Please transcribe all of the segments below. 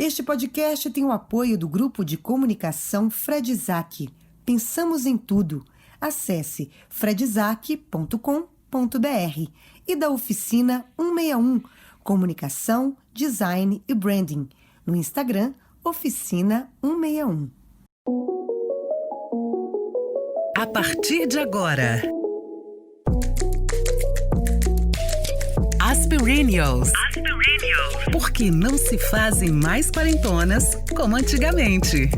Este podcast tem o apoio do Grupo de Comunicação Fred Isaac. Pensamos em tudo. Acesse fredisaac.com.br e da Oficina 161, Comunicação, Design e Branding. No Instagram, Oficina 161. A partir de agora, Aspirinials. Porque não se fazem mais quarentonas como antigamente.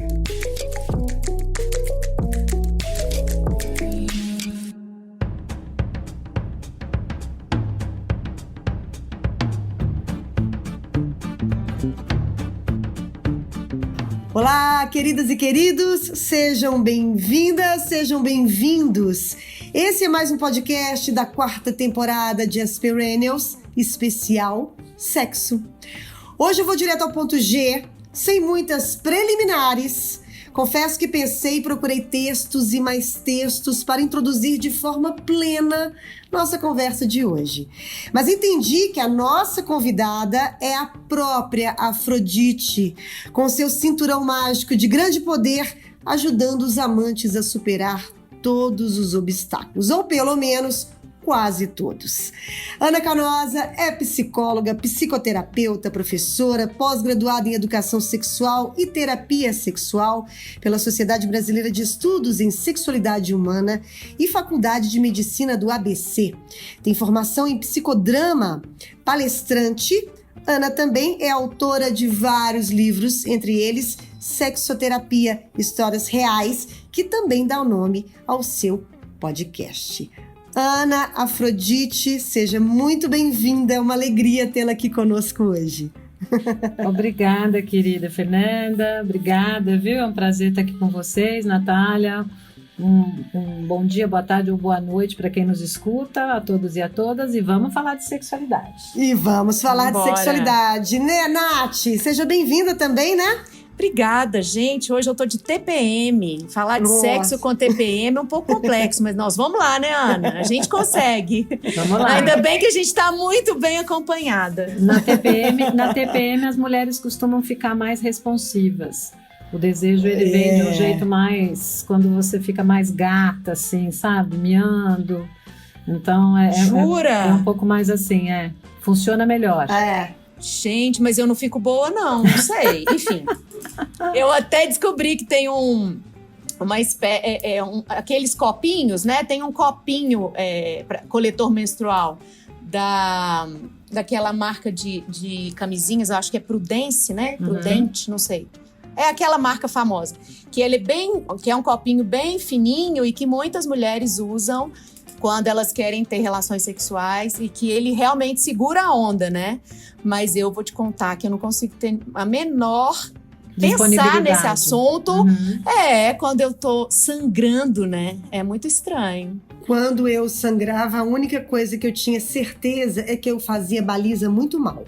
Olá, queridas e queridos, sejam bem-vindas, sejam bem-vindos. Esse é mais um podcast da 4ª temporada de Aspirinials, especial Sexo. Hoje eu vou direto ao ponto G, sem muitas preliminares. Confesso que pensei e procurei textos e mais textos para introduzir de forma plena nossa conversa de hoje. Mas entendi que a nossa convidada é a própria Afrodite, com seu cinturão mágico de grande poder, ajudando os amantes a superar todos os obstáculos, ou pelo menos quase todos. Ana Canosa é psicóloga, psicoterapeuta, professora, pós-graduada em Educação Sexual e Terapia Sexual pela Sociedade Brasileira de Estudos em Sexualidade Humana e Faculdade de Medicina do ABC. Tem formação em psicodrama, palestrante. Ana também é autora de vários livros, entre eles Sexoterapia, Histórias Reais, que também dá o nome ao seu podcast. Ana Afrodite, seja muito bem-vinda, é uma alegria tê-la aqui conosco hoje. Obrigada, querida Fernanda, obrigada, viu? É um prazer estar aqui com vocês, Natália. Um bom dia, boa tarde ou boa noite para quem nos escuta, a todos e a todas, e vamos falar de sexualidade. E vamos falar de sexualidade, né, Nath? Seja bem-vinda também, né? Obrigada, gente. Hoje eu tô de TPM. Falar de sexo com TPM é um pouco complexo, mas nós vamos lá, né, Ana? A gente consegue. Vamos lá. Ainda bem que a gente tá muito bem acompanhada. Na TPM as mulheres costumam ficar mais responsivas. O desejo, ele vem de um jeito mais... Quando você fica mais gata, assim, sabe? Miando. Então, Jura? É um pouco mais assim, funciona melhor. Gente, mas eu não fico boa, não sei. Enfim, eu até descobri que tem uma espécie, aqueles copinhos, né? Tem um copinho coletor menstrual daquela marca de camisinhas, eu acho que é Prudence, né? Prudente, não sei. É aquela marca famosa, que é um copinho bem fininho e que muitas mulheres usam quando elas querem ter relações sexuais e que ele realmente segura a onda, né? Mas eu vou te contar que eu não consigo ter a menor pensar nesse assunto. Quando eu tô sangrando, né? É muito estranho. Quando eu sangrava, a única coisa que eu tinha certeza é que eu fazia baliza muito mal.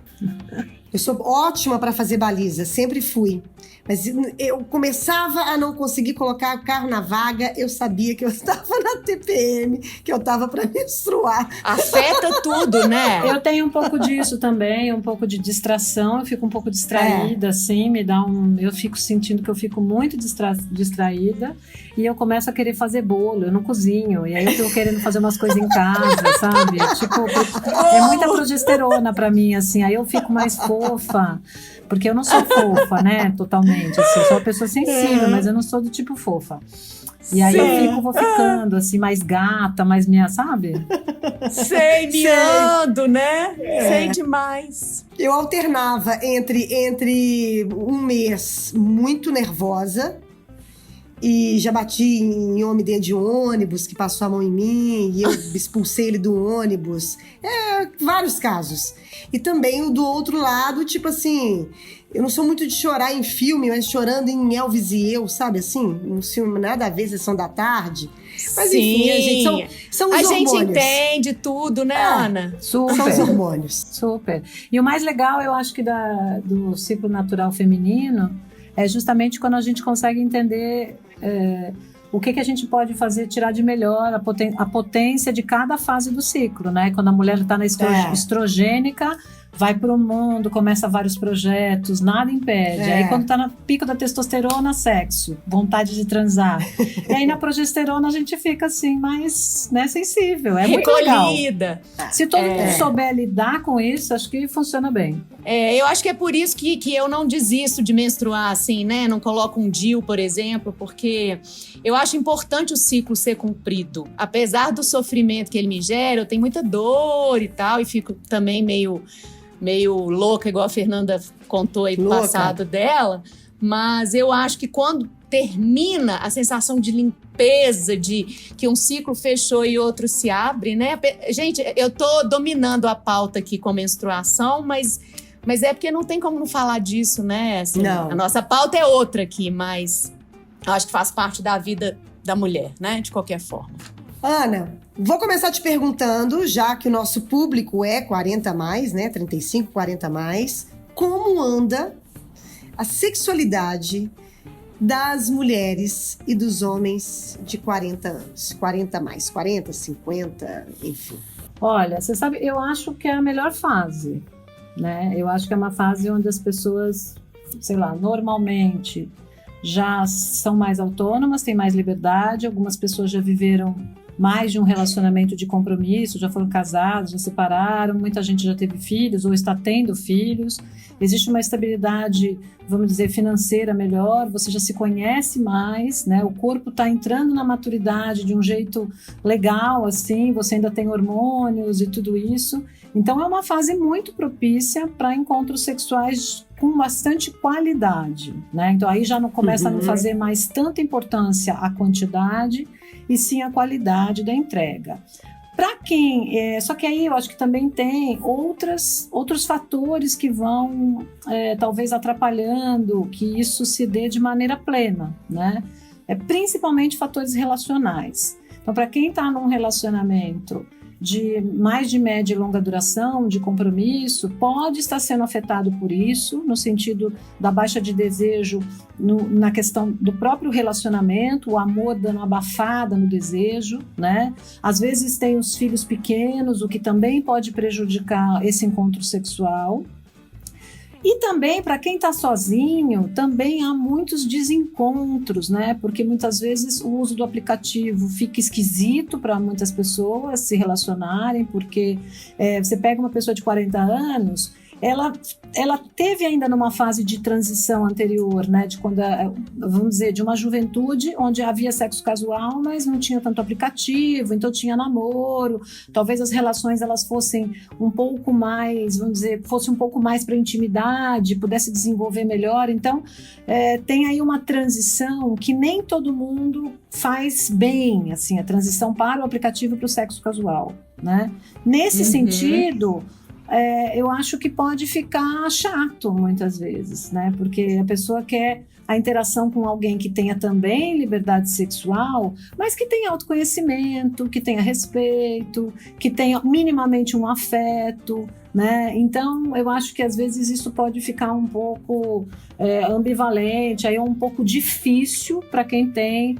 Eu sou ótima para fazer baliza, sempre fui. Mas eu começava a não conseguir colocar o carro na vaga, eu sabia que eu estava na TPM, que eu estava para menstruar. Afeta tudo, né? Eu tenho um pouco disso também, um pouco de distração, eu fico um pouco distraída, assim, eu fico sentindo que eu fico muito distraída e eu começo a querer fazer bolo, eu não cozinho, e aí eu tô querendo fazer umas coisas em casa, sabe? Tipo, é muita progesterona pra mim, assim, aí eu fico mais fofa. Porque eu não sou fofa, né, totalmente, assim, sou uma pessoa sensível, mas eu não sou do tipo fofa. E aí vou ficando, assim, mais gata, mais minha, sabe? Sei, miando, né? Sei demais. Eu alternava entre um mês muito nervosa, e já bati em homem dentro de ônibus, que passou a mão em mim, e eu expulsei ele do ônibus. Vários casos. E também o do outro lado, tipo assim, eu não sou muito de chorar em filme, mas chorando em Elvis e Eu, sabe assim? Um filme nada a ver, Sessão da Tarde. Mas sim, enfim, são os hormônios. A gente entende tudo, né, Ana? Super. São os hormônios. Super. E o mais legal, eu acho que do ciclo natural feminino é justamente quando a gente consegue entender o que a gente pode fazer, tirar de melhor a potência de cada fase do ciclo, né? Quando a mulher está na estrogênica, vai pro mundo, começa vários projetos, nada impede. Aí quando tá no pico da testosterona, sexo, vontade de transar. E aí na progesterona a gente fica assim, mais, né, sensível. É muito legal. Se todo mundo souber lidar com isso, acho que funciona bem. Eu acho que é por isso que eu não desisto de menstruar, assim, né? Não coloco um DIU, por exemplo, porque eu acho importante o ciclo ser cumprido. Apesar do sofrimento que ele me gera, eu tenho muita dor e tal, e fico também meio louca, igual a Fernanda contou aí do passado dela. Mas eu acho que quando termina a sensação de limpeza, de que um ciclo fechou e outro se abre, né? Gente, eu tô dominando a pauta aqui com menstruação, mas é porque não tem como não falar disso, né? Assim, não. A nossa pauta é outra aqui, mas eu acho que faz parte da vida da mulher, né? De qualquer forma. Ana, vou começar te perguntando, já que o nosso público é 40 a mais, né? 35, 40 a mais. Como anda a sexualidade das mulheres e dos homens de 40 anos? 40 a mais, 40, 50, enfim. Olha, você sabe, eu acho que é a melhor fase, né? Eu acho que é uma fase onde as pessoas, sei lá, normalmente já são mais autônomas, têm mais liberdade. Algumas pessoas já viveram mais de um relacionamento de compromisso, já foram casados, já separaram, muita gente já teve filhos ou está tendo filhos. Existe uma estabilidade, vamos dizer, financeira melhor, você já se conhece mais, né? O corpo está entrando na maturidade de um jeito legal, assim, você ainda tem hormônios e tudo isso. Então é uma fase muito propícia para encontros sexuais com bastante qualidade, né? Então aí já não começa a não fazer mais tanta importância a quantidade, e sim a qualidade da entrega. Para quem... só que aí eu acho que também tem outros fatores que vão talvez atrapalhando que isso se dê de maneira plena, né? Principalmente fatores relacionais. Então, para quem está num relacionamento de mais de média e longa duração, de compromisso, pode estar sendo afetado por isso, no sentido da baixa de desejo, na questão do próprio relacionamento, o amor dando abafada no desejo, né? Às vezes tem os filhos pequenos, o que também pode prejudicar esse encontro sexual. E também, para quem está sozinho, também há muitos desencontros, né? Porque muitas vezes o uso do aplicativo fica esquisito para muitas pessoas se relacionarem, porque você pega uma pessoa de 40 anos, ela teve ainda numa fase de transição anterior, né? De quando, vamos dizer, de uma juventude onde havia sexo casual, mas não tinha tanto aplicativo, então tinha namoro, talvez as relações elas fossem um pouco mais, vamos dizer, fosse um pouco mais para intimidade, pudesse desenvolver melhor. Então, tem aí uma transição que nem todo mundo faz bem, assim, a transição para o aplicativo e para o sexo casual, né? Nesse sentido, eu acho que pode ficar chato muitas vezes, né? Porque a pessoa quer a interação com alguém que tenha também liberdade sexual, mas que tenha autoconhecimento, que tenha respeito, que tenha minimamente um afeto, né? Então, eu acho que às vezes isso pode ficar um pouco ambivalente, aí é um pouco difícil para quem tem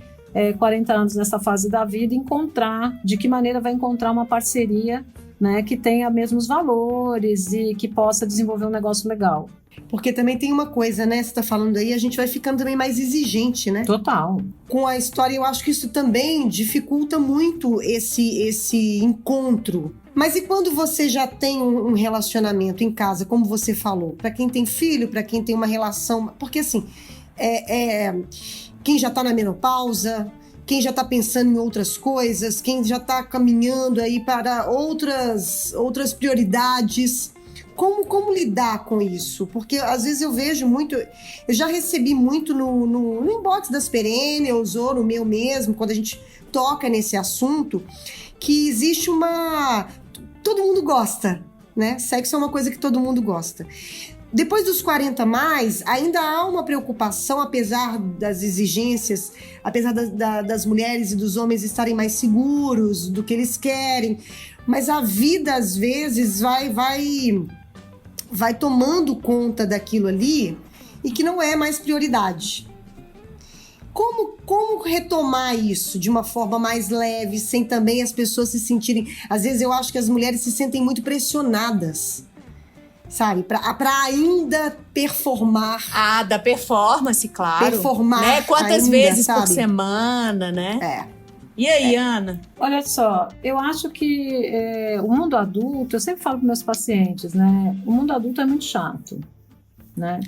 40 anos nessa fase da vida encontrar, de que maneira vai encontrar uma parceria, né, que tenha mesmos valores e que possa desenvolver um negócio legal. Porque também tem uma coisa, né? Você tá falando aí, a gente vai ficando também mais exigente, né? Total. Com a história, eu acho que isso também dificulta muito esse encontro. Mas e quando você já tem um relacionamento em casa, como você falou? Para quem tem filho, para quem tem uma relação... Porque assim, quem já tá na menopausa... Quem já está pensando em outras coisas, quem já está caminhando aí para outras prioridades. Como lidar com isso? Porque às vezes eu vejo muito, eu já recebi muito no inbox das Perennials ou no meu mesmo, quando a gente toca nesse assunto, que existe todo mundo gosta, né? Sexo é uma coisa que todo mundo gosta. Depois dos 40 mais, ainda há uma preocupação, apesar das exigências, apesar das mulheres e dos homens estarem mais seguros do que eles querem, mas a vida, às vezes, vai tomando conta daquilo ali e que não é mais prioridade. Como retomar isso de uma forma mais leve, sem também as pessoas se sentirem... Às vezes eu acho que as mulheres se sentem muito pressionadas. sabe? Pra ainda performar. Da performance, claro. Performar, né? Quantas ainda, vezes sabe? por semana, né? E aí, Ana? Olha só, eu acho que o mundo adulto, eu sempre falo para meus pacientes, né? O mundo adulto é muito chato, né?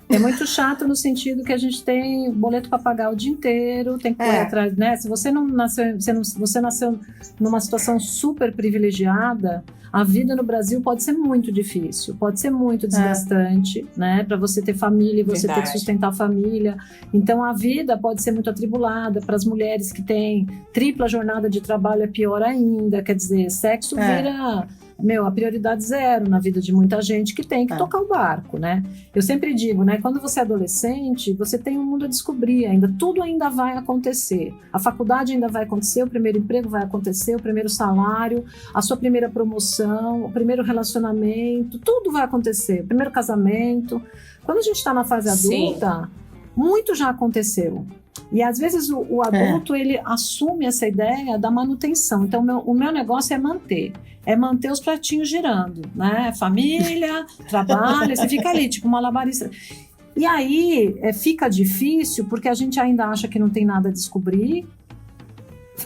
É muito chato no sentido que a gente tem boleto para pagar o dia inteiro, tem que correr atrás, né? Se você não nasceu, você nasceu numa situação super privilegiada, a vida no Brasil pode ser muito difícil, pode ser muito desgastante, né? Para você ter família e você ter que sustentar a família. Então a vida pode ser muito atribulada. Para as mulheres que têm tripla jornada de trabalho é pior ainda. Quer dizer, sexo vira a prioridade zero na vida de muita gente que tem que tocar o barco, né? Eu sempre digo, né? Quando você é adolescente, você tem um mundo a descobrir ainda. Tudo ainda vai acontecer. A faculdade ainda vai acontecer, o primeiro emprego vai acontecer, o primeiro salário, a sua primeira promoção, o primeiro relacionamento, tudo vai acontecer. O primeiro casamento. Quando a gente está na fase adulta, muito já aconteceu. E às vezes o adulto, ele assume essa ideia da manutenção. Então o meu negócio é manter os pratinhos girando, né? Família, trabalho, você fica ali, tipo malabarista. E aí fica difícil porque a gente ainda acha que não tem nada a descobrir.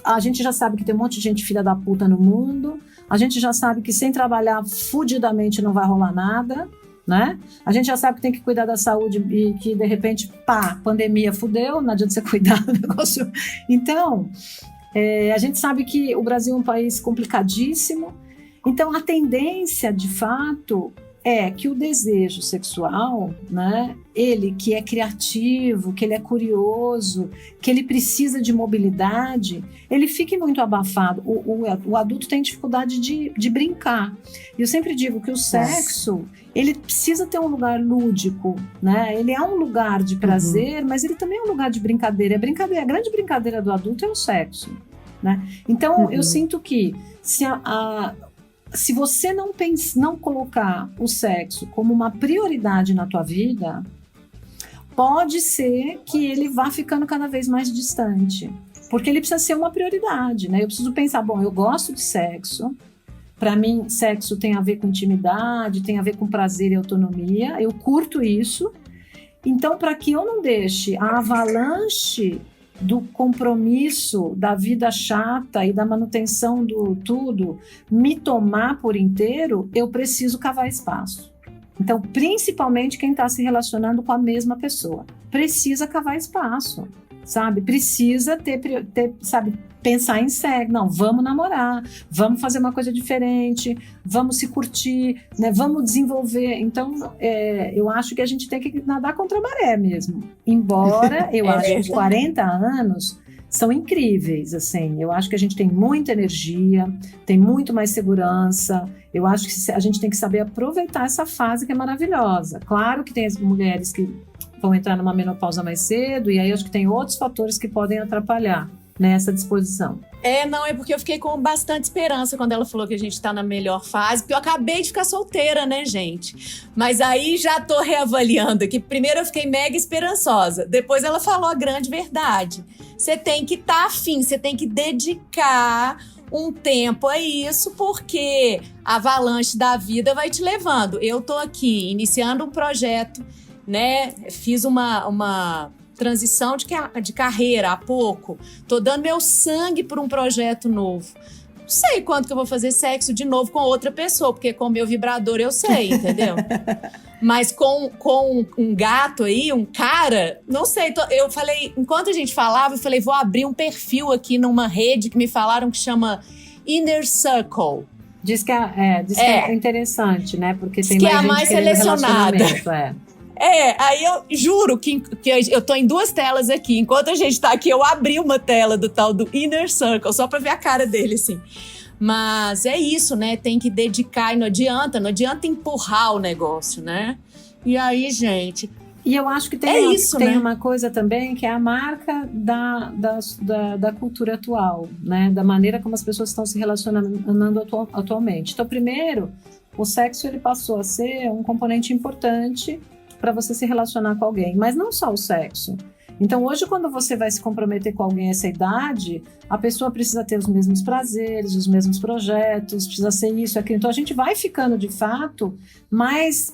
A gente já sabe que tem um monte de gente filha da puta no mundo. A gente já sabe que sem trabalhar fudidamente não vai rolar nada, né? A gente já sabe que tem que cuidar da saúde e que de repente, pandemia fudeu, não adianta você cuidar do negócio. Então, a gente sabe que o Brasil é um país complicadíssimo. Então, a tendência, de fato, é que o desejo sexual, né, ele que é criativo, que ele é curioso, que ele precisa de mobilidade, ele fique muito abafado. O adulto tem dificuldade de brincar. E eu sempre digo que o sexo, ele precisa ter um lugar lúdico, né? Ele é um lugar de prazer, mas ele também é um lugar de brincadeira. A grande brincadeira do adulto é o sexo, né? Então, eu sinto que se você não colocar o sexo como uma prioridade na tua vida, pode ser que ele vá ficando cada vez mais distante. Porque ele precisa ser uma prioridade, né? Eu preciso pensar, eu gosto de sexo. Para mim, sexo tem a ver com intimidade, tem a ver com prazer e autonomia. Eu curto isso. Então, para que eu não deixe a avalanche do compromisso, da vida chata e da manutenção do tudo me tomar por inteiro, eu preciso cavar espaço. Então, principalmente quem está se relacionando com a mesma pessoa, precisa cavar espaço, sabe? Precisa sabe, pensar em sexo. Não, vamos namorar, vamos fazer uma coisa diferente, vamos se curtir, né? Vamos desenvolver. Então, eu acho que a gente tem que nadar contra a maré mesmo. Embora eu acho que os 40 anos são incríveis, assim. Eu acho que a gente tem muita energia, tem muito mais segurança. Eu acho que a gente tem que saber aproveitar essa fase que é maravilhosa. Claro que tem as mulheres que vão entrar numa menopausa mais cedo, e aí acho que tem outros fatores que podem atrapalhar nessa disposição. É porque eu fiquei com bastante esperança quando ela falou que a gente tá na melhor fase, porque eu acabei de ficar solteira, né, gente? Mas aí já tô reavaliando aqui. Primeiro eu fiquei mega esperançosa, depois ela falou a grande verdade. Você tem que estar afim, você tem que dedicar um tempo a isso, porque a avalanche da vida vai te levando. Eu tô aqui iniciando um projeto, né? Fiz uma transição de carreira há pouco. Tô dando meu sangue por um projeto novo. Não sei quando que eu vou fazer sexo de novo com outra pessoa, porque com o meu vibrador eu sei, entendeu? Mas com um gato aí, um cara, não sei. Eu falei, enquanto a gente falava, eu falei, vou abrir um perfil aqui numa rede que me falaram que chama Inner Circle. Diz que é interessante, né? Porque tem que mais é a gente mais querendo selecionada. relacionamento, aí eu juro que eu tô em duas telas aqui. Enquanto a gente tá aqui, eu abri uma tela do tal do Inner Circle, só pra ver a cara dele, assim. Mas é isso, né? Tem que dedicar e não adianta empurrar o negócio, né? E aí, gente... E eu acho que tem uma coisa também que é a marca da cultura atual, né? Da maneira como as pessoas estão se relacionando atualmente. Então, primeiro, o sexo ele passou a ser um componente importante para você se relacionar com alguém. Mas não só o sexo. Então, hoje, quando você vai se comprometer com alguém essa idade, a pessoa precisa ter os mesmos prazeres, os mesmos projetos, precisa ser isso, aquilo. Então, a gente vai ficando, de fato,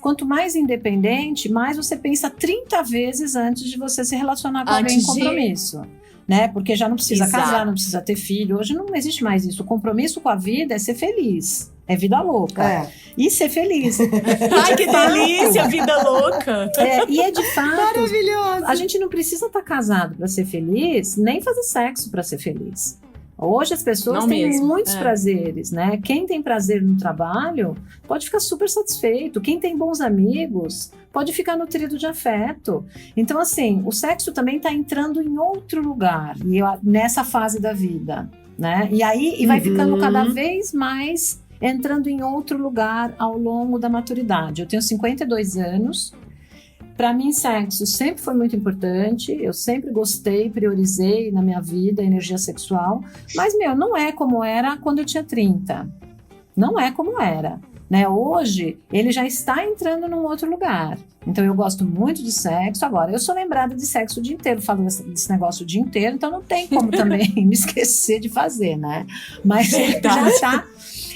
quanto mais independente, mais você pensa 30 vezes antes de você se relacionar com alguém em compromisso. Né? Porque já não precisa casar, não precisa ter filho. Hoje não existe mais isso. O compromisso com a vida é ser feliz. É vida louca. E ser feliz. Ai, que delícia, vida louca. E é de fato... Maravilhoso. A gente não precisa estar casado para ser feliz, nem fazer sexo para ser feliz. Hoje as pessoas têm muitos prazeres, né? Quem tem prazer no trabalho pode ficar super satisfeito. Quem tem bons amigos pode ficar nutrido de afeto. Então, assim, o sexo também está entrando em outro lugar nessa fase da vida, né? E vai ficando cada vez mais entrando em outro lugar ao longo da maturidade. Eu tenho 52 anos. Para mim, sexo sempre foi muito importante, eu sempre gostei, priorizei na minha vida a energia sexual, mas, não é como era quando eu tinha 30. Não é como era, né? Hoje, ele já está entrando num outro lugar. Então, eu gosto muito de sexo. Agora, eu sou lembrada de sexo o dia inteiro, falo desse negócio o dia inteiro, então não tem como também me esquecer de fazer, né? Mas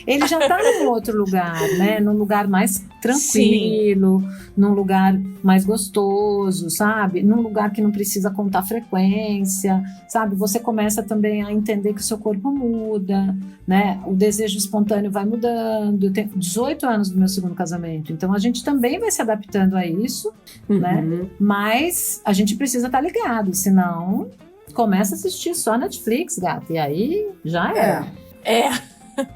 ele já está num outro lugar, né? Num lugar mais tranquilo, num lugar mais gostoso, sabe? Num lugar que não precisa contar frequência, sabe? Você começa também a entender que o seu corpo muda, né? O desejo espontâneo vai mudando. Eu tenho 18 anos do meu segundo casamento, então a gente também vai se adaptando a isso, né? Mas a gente precisa estar ligado, senão começa a assistir só Netflix, gata, e aí já era.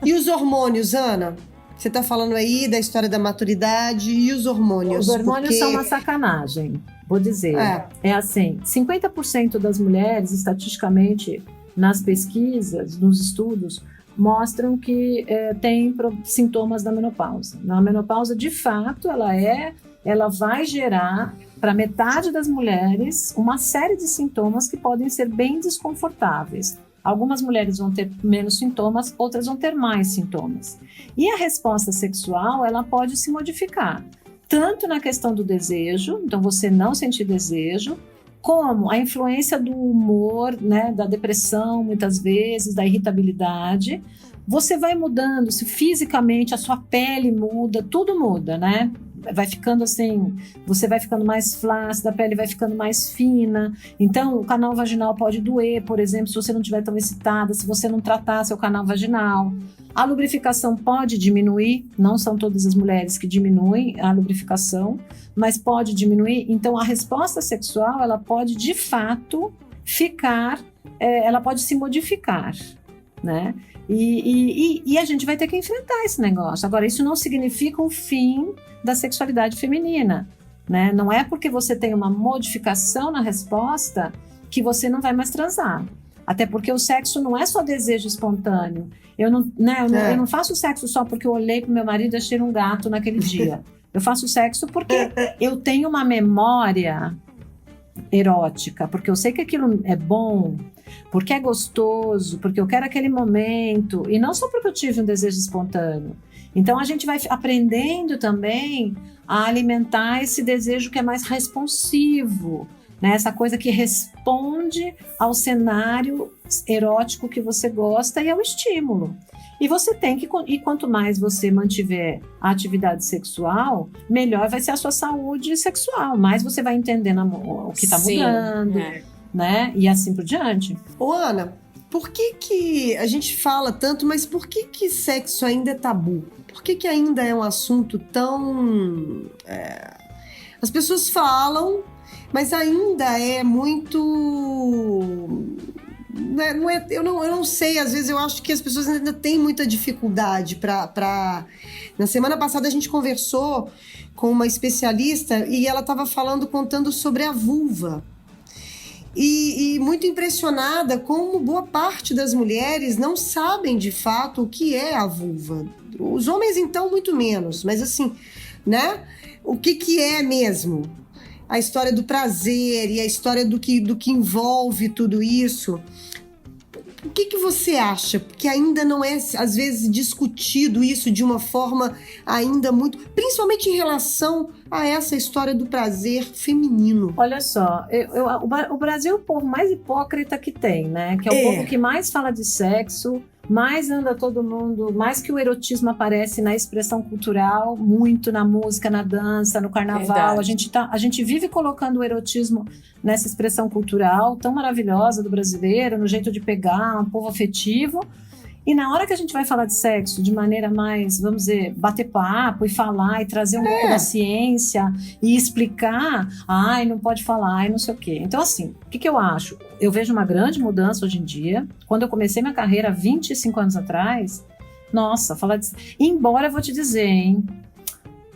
E os hormônios, Ana? Você tá falando aí da história da maturidade e os hormônios. Os hormônios são uma sacanagem, vou dizer. É assim, 50% das mulheres, estatisticamente, nas pesquisas, nos estudos, mostram que tem sintomas da menopausa. Na menopausa, de fato, ela vai gerar, para metade das mulheres, uma série de sintomas que podem ser bem desconfortáveis. Algumas mulheres vão ter menos sintomas, outras vão ter mais sintomas. E a resposta sexual, ela pode se modificar, tanto na questão do desejo, então você não sentir desejo, como a influência do humor, né, da depressão, muitas vezes, da irritabilidade. Você vai mudando, se fisicamente a sua pele muda, tudo muda, né? Vai ficando assim, você vai ficando mais flácida, a pele vai ficando mais fina. Então, o canal vaginal pode doer, por exemplo, se você não estiver tão excitada, se você não tratar seu canal vaginal. A lubrificação pode diminuir, não são todas as mulheres que diminuem a lubrificação, mas pode diminuir. Então, a resposta sexual, ela pode, de fato, ela pode se modificar, né? E a gente vai ter que enfrentar esse negócio. Agora, isso não significa o fim da sexualidade feminina, né? Não é porque você tem uma modificação na resposta que você não vai mais transar. Até porque o sexo não é só desejo espontâneo. Eu não faço sexo só porque eu olhei pro meu marido e achei um gato naquele dia. Eu faço sexo porque eu tenho uma memória erótica, porque eu sei que aquilo é bom, porque é gostoso, porque eu quero aquele momento, e não só porque eu tive um desejo espontâneo. Então a gente vai aprendendo também a alimentar esse desejo que é mais responsivo, né? Essa coisa que responde ao cenário erótico que você gosta e ao estímulo. E você tem que, e quanto mais você mantiver a atividade sexual, melhor vai ser a sua saúde sexual, mais você vai entendendo o que está mudando, né? E assim por diante. Ô, Ana, por que a gente fala tanto, mas por que sexo ainda é tabu? Por que ainda é um assunto tão... As pessoas falam, mas ainda é muito... Eu não sei, às vezes eu acho que as pessoas ainda têm muita dificuldade para... Na semana passada a gente conversou com uma especialista e ela estava contando sobre a vulva. E muito impressionada como boa parte das mulheres não sabem de fato o que é a vulva. Os homens, então, muito menos, mas assim, né? O que é mesmo? A história do prazer e a história do que envolve tudo isso. O que você acha? Porque ainda não é, às vezes, discutido isso de uma forma ainda muito... Principalmente em relação a essa história do prazer feminino. Olha só, o Brasil é o povo mais hipócrita que tem, né? Que é o povo que mais fala de sexo, mais anda todo mundo, mais que o erotismo aparece na expressão cultural, muito na música, na dança, no carnaval. A gente vive colocando o erotismo nessa expressão cultural tão maravilhosa do brasileiro, no jeito de pegar, um povo afetivo. E na hora que a gente vai falar de sexo de maneira mais, vamos dizer, bater papo e falar e trazer um pouco da ciência e explicar, não pode falar, não sei o quê. Então, assim, o que eu acho? Eu vejo uma grande mudança hoje em dia. Quando eu comecei minha carreira 25 anos atrás, nossa, falar de... Embora eu vou te dizer, hein?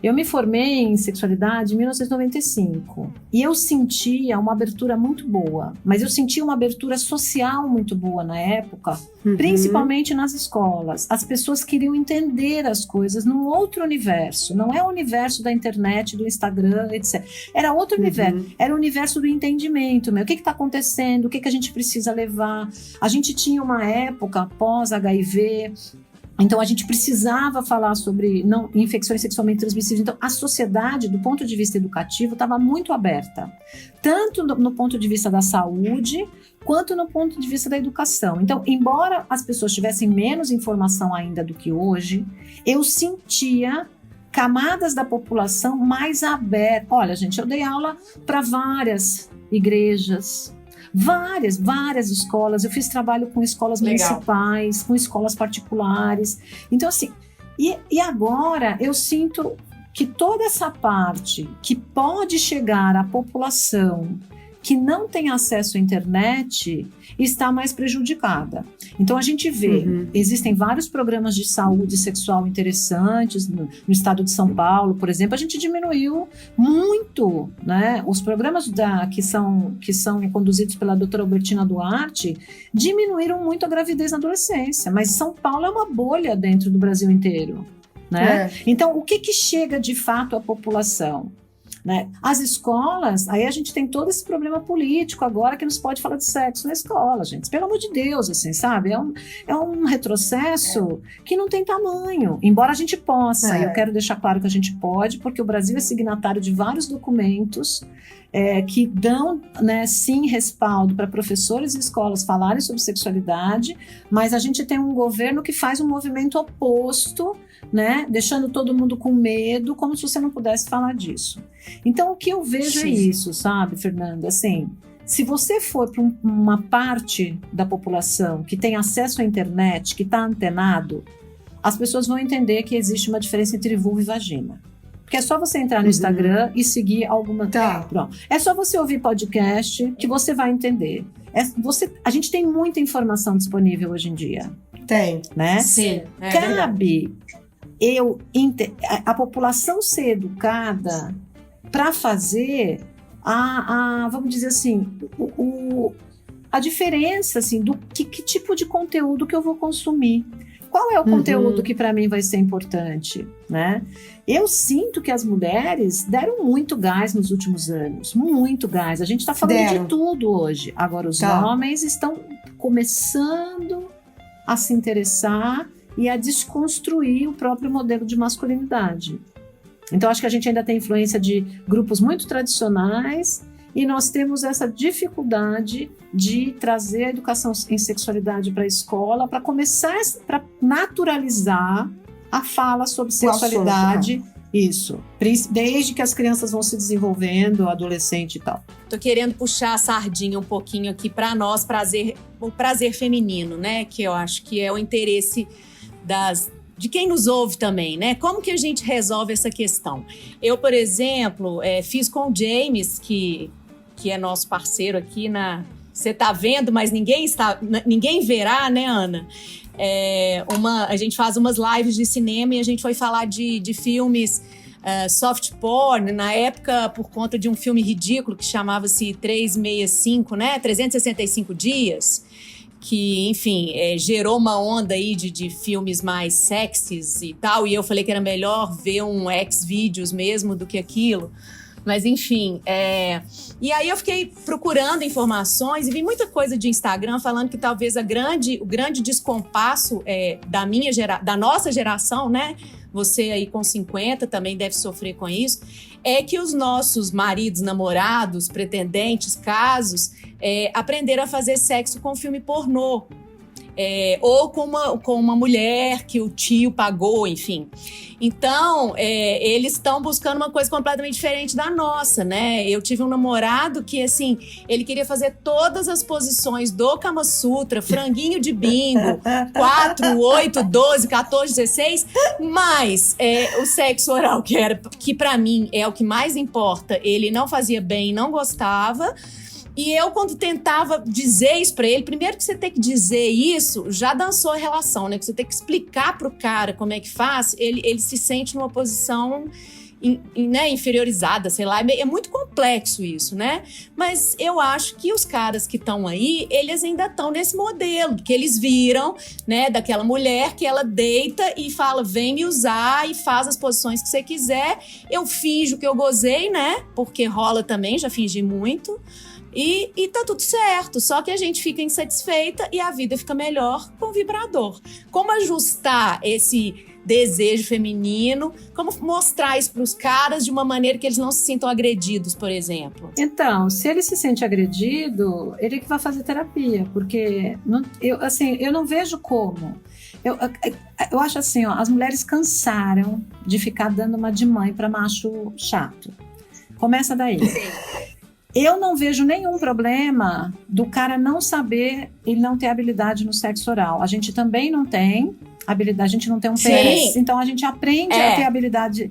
Eu me formei em sexualidade em 1995 e eu sentia uma abertura muito boa, mas eu sentia uma abertura social muito boa na época, principalmente nas escolas. As pessoas queriam entender as coisas num outro universo, não é o universo da internet, do Instagram, etc. Era outro universo, era o universo do entendimento, o que está acontecendo, o que a gente precisa levar. A gente tinha uma época pós-HIV, então a gente precisava falar sobre infecções sexualmente transmissíveis. Então a sociedade, do ponto de vista educativo, estava muito aberta, tanto no ponto de vista da saúde, quanto no ponto de vista da educação. Então, embora as pessoas tivessem menos informação ainda do que hoje, eu sentia camadas da população mais abertas. Olha, gente, eu dei aula para várias igrejas, várias escolas. Eu fiz trabalho com escolas municipais, com escolas particulares. Então, assim, e agora eu sinto que toda essa parte que pode chegar à população que não tem acesso à internet está mais prejudicada. Então a gente vê, existem vários programas de saúde sexual interessantes no estado de São Paulo, por exemplo. A gente diminuiu muito, né? Os programas que são conduzidos pela doutora Albertina Duarte diminuíram muito a gravidez na adolescência, mas São Paulo é uma bolha dentro do Brasil inteiro, né? Então o que chega de fato à população? Né? As escolas, aí a gente tem todo esse problema político agora que não se pode falar de sexo na escola, gente. Pelo amor de Deus, assim, sabe? É um retrocesso que não tem tamanho, embora a gente possa. Eu quero deixar claro que a gente pode, porque o Brasil é signatário de vários documentos que dão, né, sim, respaldo para professores e escolas falarem sobre sexualidade, mas a gente tem um governo que faz um movimento oposto, né, deixando todo mundo com medo, como se você não pudesse falar disso. Então, o que eu vejo é isso, sabe, Fernanda? Assim, se você for para uma parte da população que tem acesso à internet, que está antenado, as pessoas vão entender que existe uma diferença entre vulva e vagina. Porque é só você entrar no Instagram e seguir alguma... Pronto. É só você ouvir podcast que você vai entender. A gente tem muita informação disponível hoje em dia. Tem. Né? Sim. Cabe a população ser educada para fazer vamos dizer assim, a diferença assim, do que tipo de conteúdo que eu vou consumir. Qual é o conteúdo que para mim vai ser importante, né? Eu sinto que as mulheres deram muito gás nos últimos anos, muito gás. A gente está falando de tudo hoje. Agora os homens estão começando a se interessar e a desconstruir o próprio modelo de masculinidade. Então acho que a gente ainda tem influência de grupos muito tradicionais e nós temos essa dificuldade de trazer a educação em sexualidade para a escola, para começar, para naturalizar a fala sobre sexualidade. Isso, desde que as crianças vão se desenvolvendo, adolescente e tal. Tô querendo puxar a sardinha um pouquinho aqui para nós, o prazer feminino, né? Que eu acho que é o interesse de quem nos ouve também, né? Como que a gente resolve essa questão? Eu, por exemplo, fiz com o James, que é nosso parceiro aqui Você tá vendo, mas ninguém verá, né, Ana? A gente faz umas lives de cinema e a gente foi falar de filmes soft porn, na época, por conta de um filme ridículo que chamava-se 365, né? 365 dias. Que, enfim, gerou uma onda aí de filmes mais sexys e tal, e eu falei que era melhor ver um Xvideos mesmo do que aquilo. Mas enfim, e aí eu fiquei procurando informações e vi muita coisa de Instagram falando que talvez o grande descompasso da nossa geração, né? Você aí com 50 também deve sofrer com isso, é que os nossos maridos, namorados, pretendentes, casos, aprenderam a fazer sexo com filme pornô. Ou com uma mulher que o tio pagou, enfim. Então, eles estão buscando uma coisa completamente diferente da nossa, né? Eu tive um namorado que, assim, ele queria fazer todas as posições do Kama Sutra, franguinho de bingo, 4, 8, 12, 14, 16, mas o sexo oral, que pra mim é o que mais importa, ele não fazia bem, não gostava. E eu, quando tentava dizer isso pra ele, primeiro que você tem que dizer isso, já dançou a relação, né? Que você tem que explicar pro cara como é que faz, ele se sente numa posição inferiorizada, sei lá. É muito complexo isso, né? Mas eu acho que os caras que estão aí, eles ainda estão nesse modelo, que eles viram, né, daquela mulher que ela deita e fala, vem me usar e faz as posições que você quiser. Eu finjo que eu gozei, né? Porque rola também, já fingi muito. E tá tudo certo, só que a gente fica insatisfeita e a vida fica melhor com o vibrador. Como ajustar esse desejo feminino? Como mostrar isso para os caras de uma maneira que eles não se sintam agredidos, por exemplo? Então, se ele se sente agredido, ele que vai fazer terapia, porque eu não vejo como. Eu acho assim, ó, as mulheres cansaram de ficar dando uma de mãe para macho chato. Começa daí. Eu não vejo nenhum problema do cara não saber e não ter habilidade no sexo oral. A gente também não tem habilidade, a gente não tem um pênis, então a gente aprende a ter habilidade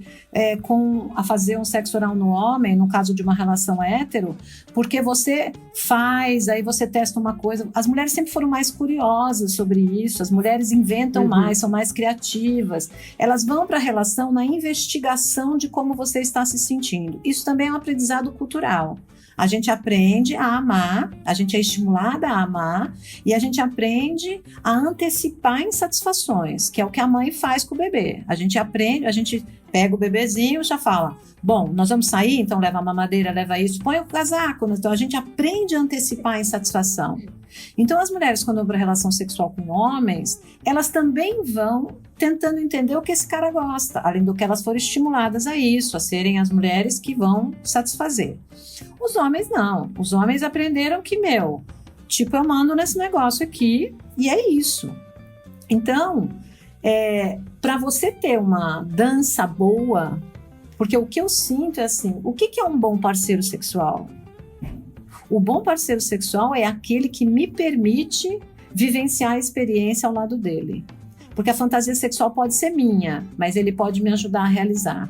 a fazer um sexo oral no homem, no caso de uma relação hétero, porque você faz, aí você testa uma coisa. As mulheres sempre foram mais curiosas sobre isso, as mulheres inventam mais, são mais criativas, elas vão para a relação na investigação de como você está se sentindo. Isso também é um aprendizado cultural. A gente aprende a amar, a gente é estimulada a amar e a gente aprende a antecipar insatisfações, que é o que a mãe faz com o bebê. A gente aprende, a gente pega o bebezinho e já fala, bom, nós vamos sair, então leva a mamadeira, leva isso, põe o casaco. Então a gente aprende a antecipar a insatisfação. Então as mulheres, quando vão para relação sexual com homens, elas também vão tentando entender o que esse cara gosta, além do que elas foram estimuladas a isso, a serem as mulheres que vão satisfazer. Os homens não, os homens aprenderam que, eu mando nesse negócio aqui e é isso. Então, para você ter uma dança boa, porque o que eu sinto é assim, o que é um bom parceiro sexual? O bom parceiro sexual é aquele que me permite vivenciar a experiência ao lado dele. Porque a fantasia sexual pode ser minha, mas ele pode me ajudar a realizar.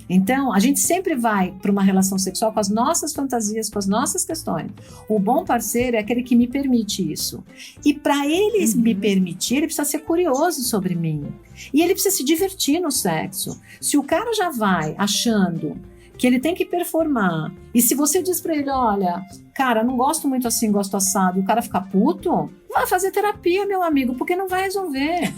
Então, a gente sempre vai para uma relação sexual com as nossas fantasias, com as nossas questões. O bom parceiro é aquele que me permite isso. E para ele me permitir, ele precisa ser curioso sobre mim. E ele precisa se divertir no sexo. Se o cara já vai achando que ele tem que performar, e se você diz para ele, olha, cara, não gosto muito assim, gosto assado, e o cara fica puto, vai fazer terapia, meu amigo, porque não vai resolver.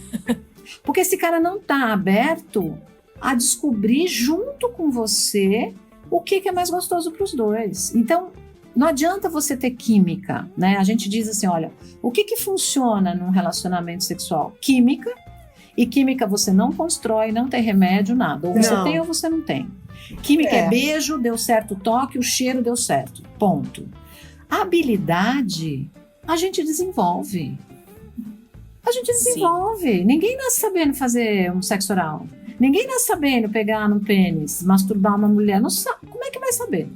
Porque esse cara não tá aberto a descobrir junto com você o que é mais gostoso para os dois. Então, não adianta você ter química, né? A gente diz assim, olha, o que funciona num relacionamento sexual? Química, e química você não constrói, não tem remédio, nada. Ou você tem ou você não tem. Química é beijo, deu certo o toque, o cheiro deu certo, ponto. A habilidade, a gente desenvolve. A gente desenvolve. Sim. Ninguém nasce sabendo fazer um sexo oral. Ninguém nasce sabendo pegar no pênis, masturbar uma mulher. Não sabe. Como é que vai saber?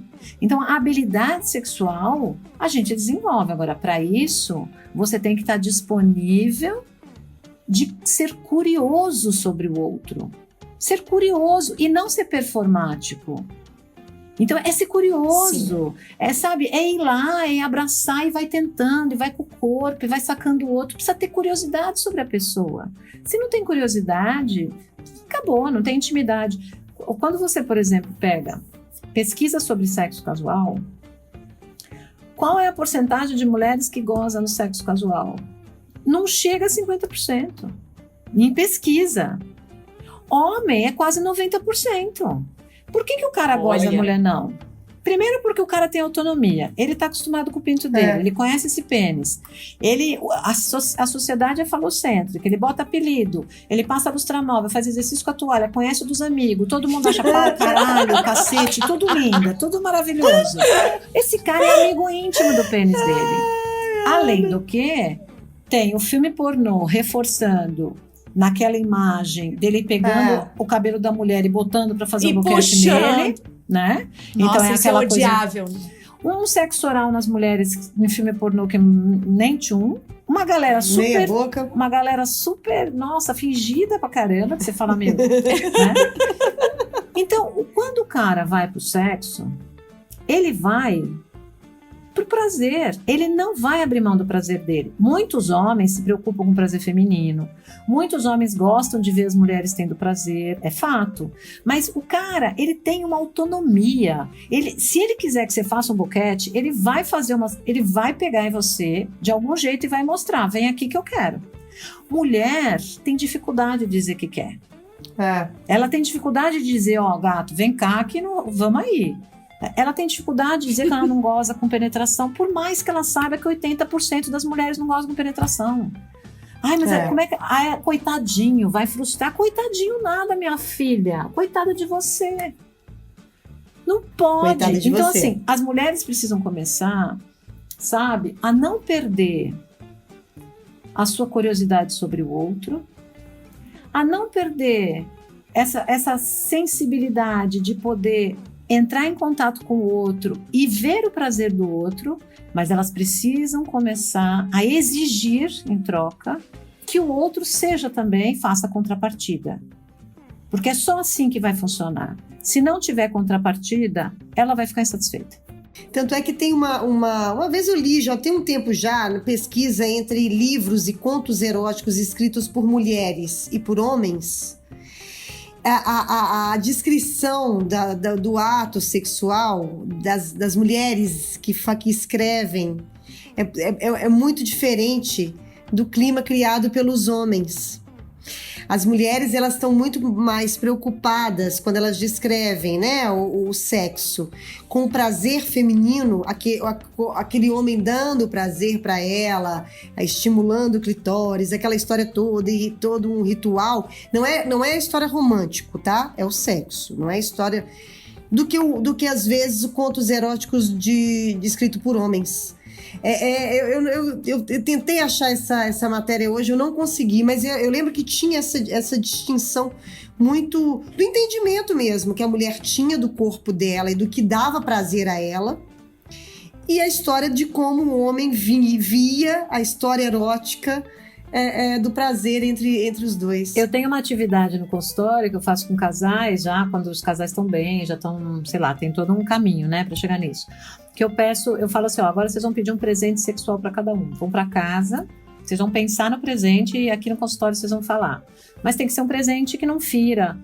Então, a habilidade sexual, a gente desenvolve. Agora, para isso, você tem que estar disponível de ser curioso sobre o outro. Ser curioso e não ser performático. Então, é ser curioso, é ir lá, é abraçar e vai tentando, e vai com o corpo, e vai sacando o outro. Precisa ter curiosidade sobre a pessoa. Se não tem curiosidade, acabou, não tem intimidade. Quando você, por exemplo, pesquisa sobre sexo casual, qual é a porcentagem de mulheres que gozam no sexo casual? Não chega a 50%. Em pesquisa. Homem é quase 90%. Por que o cara gosta da mulher não? Primeiro porque o cara tem autonomia, ele tá acostumado com o pinto dele, ele conhece esse pênis, a sociedade é falocêntrica, ele bota apelido, ele passa lustramóvel, faz exercício com a toalha, conhece dos amigos, todo mundo acha caralho, cacete, tudo linda, tudo maravilhoso. Esse cara é amigo íntimo do pênis dele. Além do que, tem o filme pornô reforçando naquela imagem dele pegando o cabelo da mulher e botando pra fazer um boquete nele, né? Nossa, então é aquela isso é odiável. Um sexo oral nas mulheres em filme pornô que nem tchum. Uma galera super... Meia boca. Uma galera super, nossa, fingida pra caramba, que você fala, meu, né? Então, quando o cara vai pro sexo, ele vai pro prazer. Ele não vai abrir mão do prazer dele. Muitos homens se preocupam com o prazer feminino. Muitos homens gostam de ver as mulheres tendo prazer. É fato. Mas o cara, ele tem uma autonomia. Se ele quiser que você faça um boquete, ele vai fazer ele vai pegar em você de algum jeito e vai mostrar. Vem aqui que eu quero. Mulher tem dificuldade de dizer que quer. Ela tem dificuldade de dizer, ó, gato, vem cá que não, vamos aí. Ela tem dificuldade de dizer que ela não goza com penetração, por mais que ela saiba que 80% das mulheres não gozam com penetração. Ai, mas como é que... Ai, coitadinho, vai frustrar. Coitadinho nada, minha filha. Coitada de você. Não pode. Coitada de então, você. assim, as mulheres precisam começar, sabe, a não perder a sua curiosidade sobre o outro, a não perder essa sensibilidade de poder entrar em contato com o outro e ver o prazer do outro, mas elas precisam começar a exigir em troca que o outro seja também, faça contrapartida. Porque é só assim que vai funcionar. Se não tiver contrapartida, ela vai ficar insatisfeita. Tanto é que tem uma vez eu li, já tem um tempo já, pesquisa entre livros e contos eróticos escritos por mulheres e por homens. A descrição do ato sexual das mulheres que escrevem é muito diferente do clima criado pelos homens. As mulheres, elas estão muito mais preocupadas quando elas descrevem, né, o sexo com o prazer feminino, aquele homem dando prazer para ela, estimulando o clitóris, aquela história toda e todo um ritual. Não é a história romântico, tá? É o sexo, não é a história do que às vezes os contos eróticos escrito por homens. Eu tentei achar essa matéria hoje, eu não consegui, mas eu lembro que tinha essa distinção muito do entendimento mesmo, que a mulher tinha do corpo dela e do que dava prazer a ela, e a história de como o homem via a história erótica do prazer entre os dois. Eu tenho uma atividade no consultório que eu faço com casais, já quando os casais estão bem, já estão, sei lá, tem todo um caminho, né, para chegar nisso. Que eu falo assim, ó, agora vocês vão pedir um presente sexual para cada um. Vão para casa, vocês vão pensar no presente e aqui no consultório vocês vão falar. Mas tem que ser um presente que não fira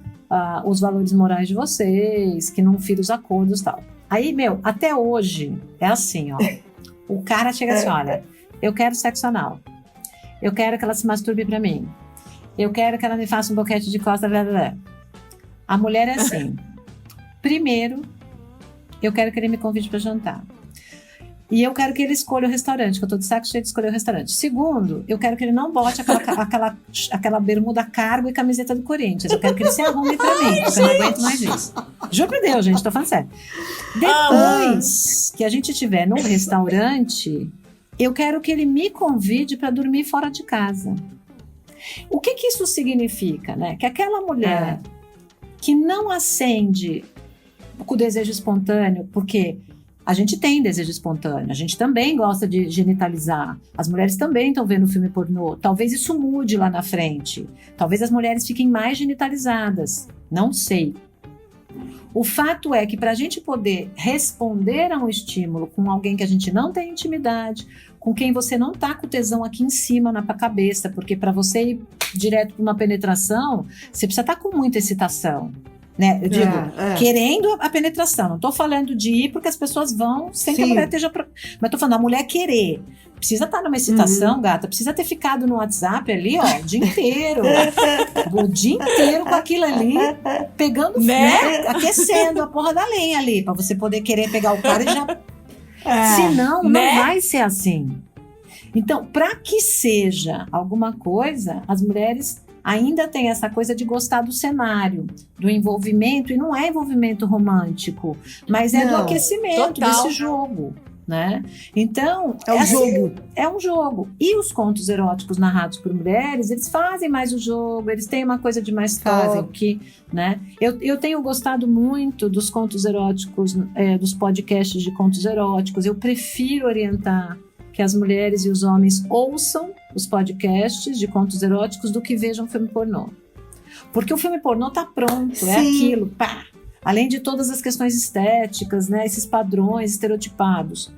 os valores morais de vocês, que não fira os acordos e tal. Aí, até hoje é assim, ó. O cara chega assim, olha, eu quero sexo anal. Eu quero que ela se masturbe pra mim. Eu quero que ela me faça um boquete de costa, blá, blá, blá. A mulher é assim. Primeiro, eu quero que ele me convide pra jantar. E eu quero que ele escolha o restaurante, que eu tô de saco cheio de escolher o restaurante. Segundo, eu quero que ele não bote aquela bermuda cargo e camiseta do Corinthians. Eu quero que ele se arrume pra mim, porque eu não aguento mais isso. Juro por Deus, gente, tô falando sério. Depois que a gente estiver num restaurante, eu quero que ele me convide para dormir fora de casa. O que isso significa, né? Que aquela mulher que não acende com o desejo espontâneo, porque a gente tem desejo espontâneo, a gente também gosta de genitalizar, as mulheres também estão vendo filme pornô, talvez isso mude lá na frente, talvez as mulheres fiquem mais genitalizadas, não sei. O fato é que para a gente poder responder a um estímulo com alguém que a gente não tem intimidade, com quem você não tá com tesão aqui em cima na cabeça, porque para você ir direto para uma penetração, você precisa estar com muita excitação. né? Eu digo, querendo a penetração. Não tô falando de ir porque as pessoas vão sem que a mulher esteja... Mas tô falando, a mulher querer. Precisa estar numa excitação, gata. Precisa ter ficado no WhatsApp ali, ó, o dia inteiro. O dia inteiro com aquilo ali, pegando, né? Aquecendo a porra da lenha ali, pra você poder querer pegar o cara e já... Senão, não vai ser assim. Então, para que seja alguma coisa, as mulheres ainda têm essa coisa de gostar do cenário, do envolvimento, e não é envolvimento romântico, mas é do aquecimento desse jogo, né? Então, é um jogo. E os contos eróticos narrados por mulheres, eles fazem mais o jogo, eles têm uma coisa de mais toque, né? Eu tenho gostado muito dos contos eróticos, dos podcasts de contos eróticos. Eu prefiro orientar que as mulheres e os homens ouçam os podcasts de contos eróticos do que vejam filme pornô. Porque o filme pornô tá pronto, é aquilo, pá! Além de todas as questões estéticas, né, esses padrões estereotipados.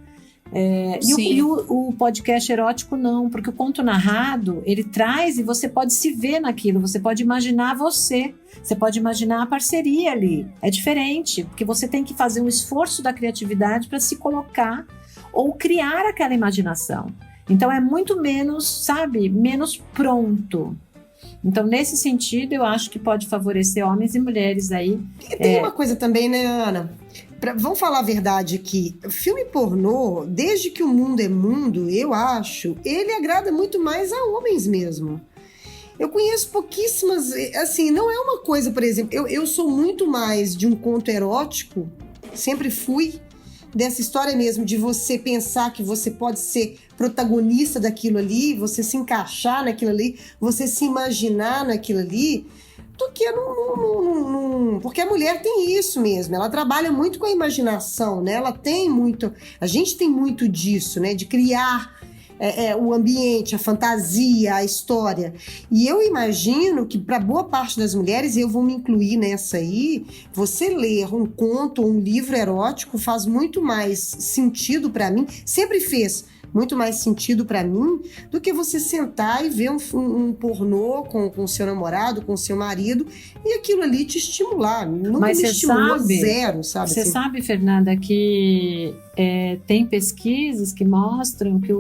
E o podcast erótico não, porque o conto narrado, ele traz e você pode se ver naquilo, você pode imaginar você pode imaginar a parceria ali. É diferente, porque você tem que fazer um esforço da criatividade para se colocar ou criar aquela imaginação. Então é muito menos, menos pronto. Então, nesse sentido, eu acho que pode favorecer homens e mulheres aí. E tem uma coisa também, né, Ana? Vamos falar a verdade aqui. Filme pornô, desde que o mundo é mundo, eu acho, ele agrada muito mais a homens mesmo. Eu conheço pouquíssimas... Assim, não é uma coisa, por exemplo... Eu sou muito mais de um conto erótico, sempre fui, dessa história mesmo, de você pensar que você pode ser protagonista daquilo ali, você se encaixar naquilo ali, você se imaginar naquilo ali, do que porque a mulher tem isso mesmo, ela trabalha muito com a imaginação, né? Ela tem muito, a gente tem muito disso, né? De criar o ambiente, a fantasia, a história. E eu imagino que para boa parte das mulheres, e eu vou me incluir nessa aí, você ler um conto ou um livro erótico faz muito mais sentido para mim, sempre fez muito mais sentido para mim do que você sentar e ver um pornô com seu namorado, com seu marido, e aquilo ali te estimular. Não me estimulou zero, sabe? Você sabe, Fernanda, que tem pesquisas que mostram que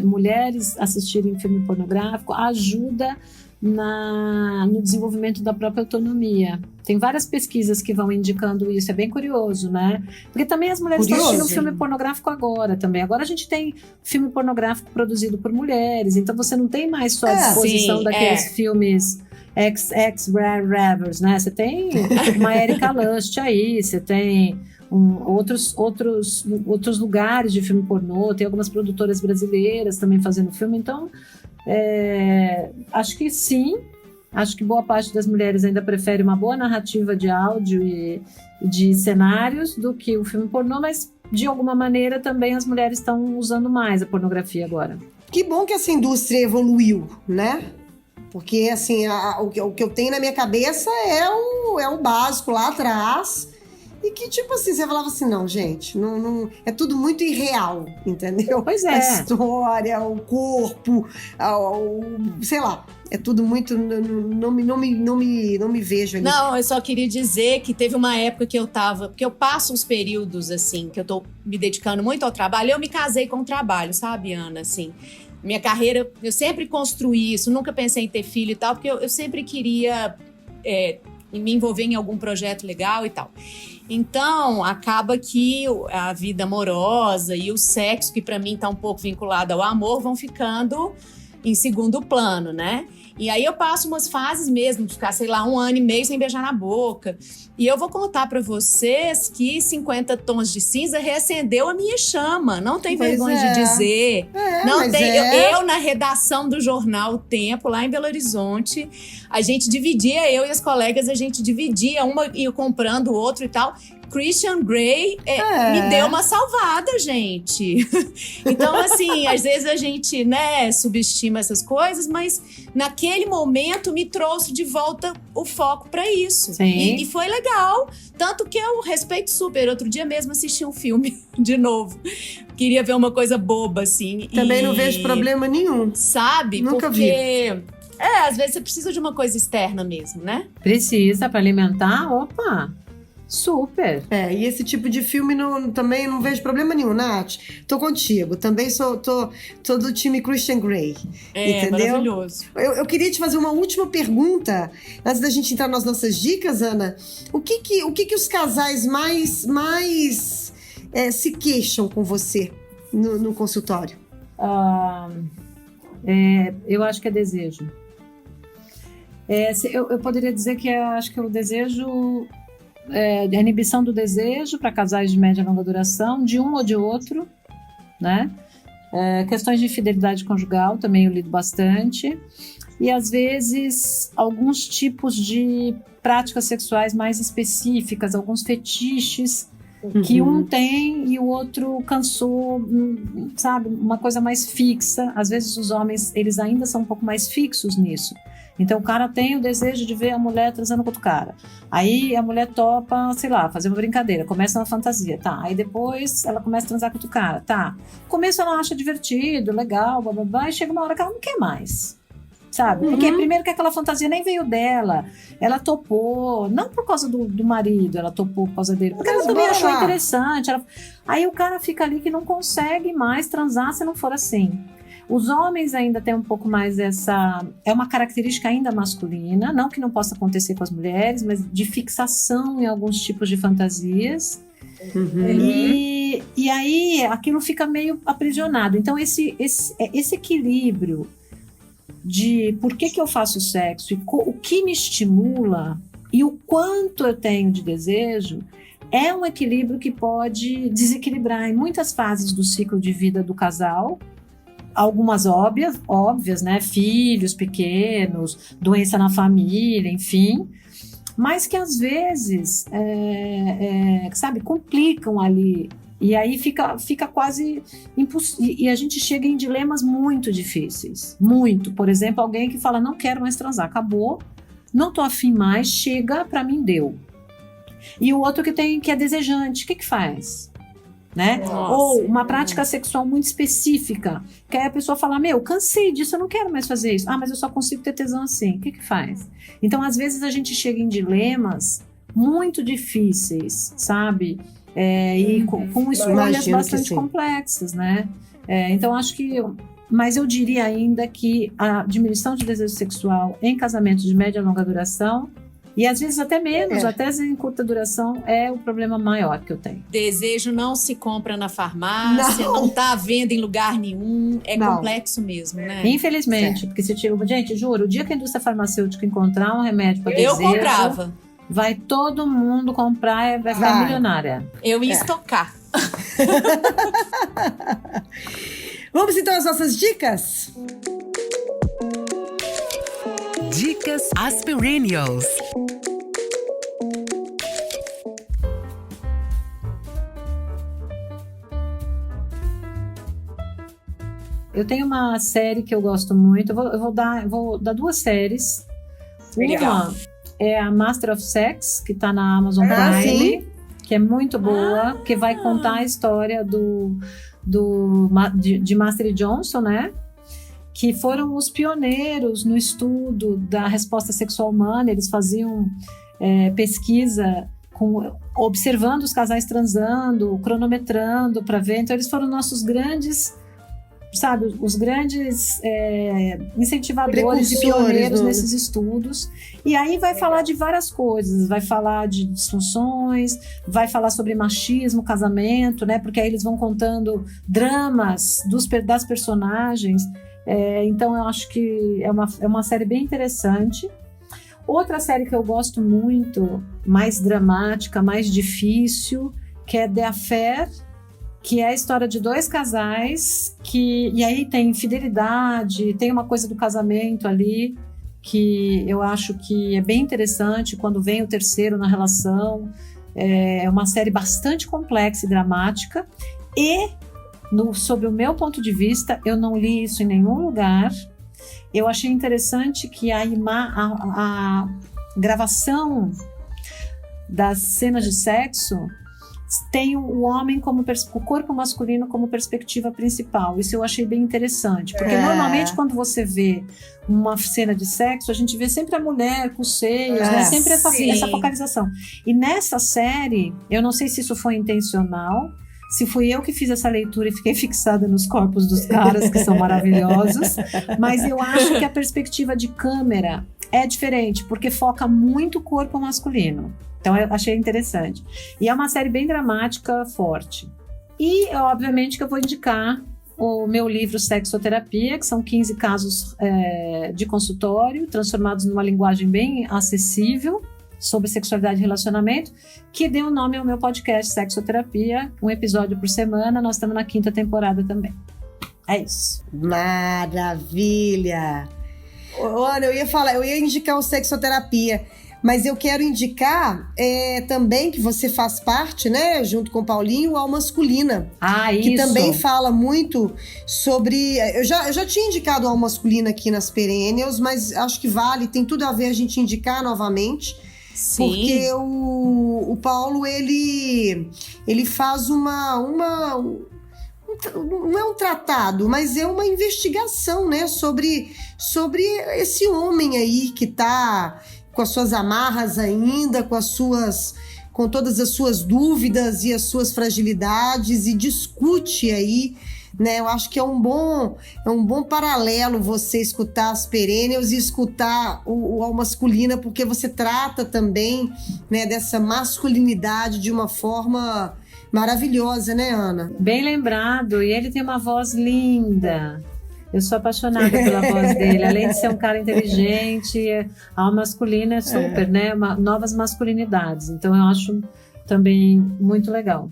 mulheres assistirem filme pornográfico ajuda no desenvolvimento da própria autonomia. Tem várias pesquisas que vão indicando isso, é bem curioso, né? Porque também as mulheres estão assistindo filme pornográfico agora também. Agora a gente tem filme pornográfico produzido por mulheres, então você não tem mais só a disposição daqueles filmes ex-ravers, né? Você tem uma Erika Lust aí, você tem outros lugares de filme pornô, tem algumas produtoras brasileiras também fazendo filme, então acho que sim, acho que boa parte das mulheres ainda prefere uma boa narrativa de áudio e de cenários do que o filme pornô, mas de alguma maneira também as mulheres estão usando mais a pornografia agora. Que bom que essa indústria evoluiu, né? Porque assim, o que eu tenho na minha cabeça é o básico lá atrás. E que, tipo assim, você falava assim, não, gente, não, é tudo muito irreal, entendeu? Pois é. A história, o corpo, sei lá, é tudo muito, não me vejo ali. Não, eu só queria dizer que teve uma época que eu tava, porque eu passo uns períodos, assim, que eu tô me dedicando muito ao trabalho, eu me casei com o trabalho, sabe, Ana, assim... Minha carreira, eu sempre construí isso, nunca pensei em ter filho e tal, porque eu sempre queria me envolver em algum projeto legal e tal. Então, acaba que a vida amorosa e o sexo, que pra mim tá um pouco vinculado ao amor, vão ficando em segundo plano, né? E aí eu passo umas fases mesmo, de ficar, sei lá, 1 ano e meio sem beijar na boca. E eu vou contar pra vocês que 50 Tons de Cinza reacendeu a minha chama. Não tem vergonha de dizer. Não tem. Eu, na redação do jornal O Tempo, lá em Belo Horizonte, a gente dividia, eu e as colegas, a gente dividia, uma ia comprando o outro e tal. Christian Grey me deu uma salvada, gente. Então, assim, às vezes a gente, né, subestima essas coisas, mas naquele momento me trouxe de volta o foco pra isso. E foi legal. Tanto que eu respeito super. Outro dia mesmo assisti um filme de novo. Queria ver uma coisa boba, assim. Também não vejo problema nenhum. Sabe? Nunca vi. Às vezes você precisa de uma coisa externa mesmo, né? Precisa para alimentar? Opa! Super! E esse tipo de filme também não vejo problema nenhum, Nath. Tô contigo. Também tô do time Christian Grey. Entendeu? Maravilhoso. Eu queria te fazer uma última pergunta, antes da gente entrar nas nossas dicas, Ana. O que os casais mais se queixam com você no consultório? Eu acho que é desejo. Eu poderia dizer que acho que o desejo... a inibição do desejo para casais de média e longa duração, de um ou de outro, né? Questões de infidelidade conjugal também eu lido bastante. E às vezes alguns tipos de práticas sexuais mais específicas, alguns fetiches que um tem e o outro cansou, sabe? Uma coisa mais fixa. Às vezes os homens, eles ainda são um pouco mais fixos nisso. Então o cara tem o desejo de ver a mulher transando com outro cara. Aí a mulher topa, sei lá, fazer uma brincadeira, começa uma fantasia, tá. Aí depois ela começa a transar com outro cara, tá. No começo ela acha divertido, legal, blá blá blá, e chega uma hora que ela não quer mais. Sabe? Porque primeiro que aquela fantasia nem veio dela, ela topou, não por causa do marido, ela topou por causa dele, porque ela também achou interessante. Aí o cara fica ali que não consegue mais transar se não for assim. Os homens ainda têm um pouco mais essa... É uma característica ainda masculina, não que não possa acontecer com as mulheres, mas de fixação em alguns tipos de fantasias. E aí aquilo fica meio aprisionado. Então esse equilíbrio de por que eu faço sexo e o que me estimula e o quanto eu tenho de desejo é um equilíbrio que pode desequilibrar em muitas fases do ciclo de vida do casal. Algumas óbvias, né? Filhos pequenos, doença na família, enfim. Mas que às vezes, sabe, complicam ali. E aí fica quase impossível. E a gente chega em dilemas muito difíceis. Muito. Por exemplo, alguém que fala, não quero mais transar, acabou, não tô afim mais, chega, pra mim deu. E o outro que é desejante, o que faz? Né? Ou uma prática sexual muito específica, que aí a pessoa fala, cansei disso, eu não quero mais fazer isso. Mas eu só consigo ter tesão assim. O que faz? Então, às vezes a gente chega em dilemas muito difíceis, sabe? E com escolhas bastante complexas, né? Então, acho que... Mas eu diria ainda que a diminuição de desejo sexual em casamentos de média e longa duração, e às vezes até menos, até em curta duração, é o problema maior que eu tenho. Desejo não se compra na farmácia, não tá à venda em lugar nenhum, complexo mesmo, né? Infelizmente, porque se tira... Gente, juro, o dia que a indústria farmacêutica encontrar um remédio para desejo... Eu comprava. Vai todo mundo comprar e vai ficar milionária. Eu ia estocar. Vamos então às nossas dicas? Dicas Aspirinials. Eu tenho uma série que eu gosto muito. Eu vou dar duas séries. Uma é a Master of Sex, que tá na Amazon Prime, que é muito boa, que vai contar a história de Master e Johnson, né? Que foram os pioneiros no estudo da resposta sexual humana. Eles faziam pesquisa observando os casais transando, cronometrando para ver. Então, eles foram nossos grandes, sabe, os grandes incentivadores e pioneiros nesses estudos. E aí vai falar de várias coisas, vai falar de disfunções, vai falar sobre machismo, casamento, né? Porque aí eles vão contando dramas das personagens. Então eu acho que é uma série bem interessante. Outra série que eu gosto muito, mais dramática, mais difícil, que é The Affair, que é a história de dois casais e aí tem infidelidade, tem uma coisa do casamento ali que eu acho que é bem interessante quando vem o terceiro na relação. É uma série bastante complexa e dramática e sob o meu ponto de vista, eu não li isso em nenhum lugar. Eu achei interessante que a gravação das cenas de sexo tem o homem como o corpo masculino como perspectiva principal. Isso eu achei bem interessante, porque normalmente quando você vê uma cena de sexo, a gente vê sempre a mulher com os seios, né? Sempre essa focalização. E nessa série, eu não sei se isso foi intencional, se fui eu que fiz essa leitura e fiquei fixada nos corpos dos caras, que são maravilhosos, mas eu acho que a perspectiva de câmera é diferente, porque foca muito o corpo masculino. Então eu achei interessante. E é uma série bem dramática, forte. E, obviamente, que eu vou indicar o meu livro Sexoterapia, que são 15 casos de consultório, transformados numa linguagem bem acessível, sobre sexualidade e relacionamento, que deu nome ao meu podcast Sexoterapia, um episódio por semana. Nós estamos na 5ª temporada também. É isso. Maravilha! Ana, eu ia indicar o Sexoterapia, mas eu quero indicar também que você faz parte, né, junto com o Paulinho, o Alma Masculina. Que isso. também fala muito sobre... Eu já tinha indicado o Alma Masculina aqui nas Perennials, mas acho que tem tudo a ver a gente indicar novamente. Sim. Porque o Paulo, ele faz não é um tratado, mas é uma investigação, né, sobre esse homem aí que tá com as suas amarras ainda, com todas as suas dúvidas e as suas fragilidades, e discute aí, né? Eu acho que é um bom paralelo você escutar as Perennials e escutar o Alma Masculina, porque você trata também, né, dessa masculinidade de uma forma maravilhosa, né, Ana? Bem lembrado, e ele tem uma voz linda. Eu sou apaixonada pela voz dele. Além de ser um cara inteligente, a Alma Masculina é super, né? Novas masculinidades. Então eu acho também muito legal.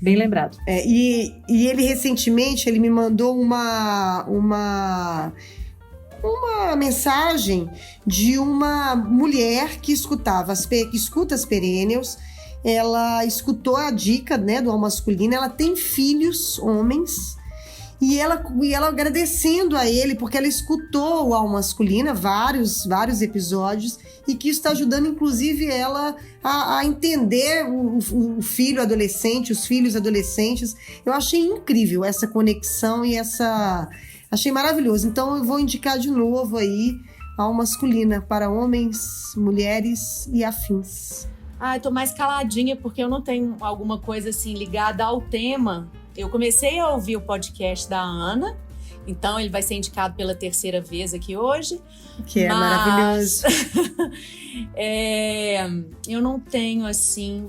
Bem lembrado. E ele recentemente ele me mandou uma mensagem de uma mulher que escuta as Perennials. Ela escutou a dica, né, do Alma Masculina. Ela tem filhos, homens, e ela agradecendo a ele porque ela escutou o Alma Masculina, vários episódios, e que isso está ajudando inclusive ela a entender o filho adolescente, os filhos adolescentes. Eu achei incrível essa conexão e achei maravilhoso. Então eu vou indicar de novo aí a Alma Masculina para homens, mulheres e afins. Eu tô mais caladinha porque eu não tenho alguma coisa assim ligada ao tema. Eu comecei a ouvir o podcast da Ana, então ele vai ser indicado pela 3ª vez aqui hoje. Que é maravilhoso. Eu não tenho, assim,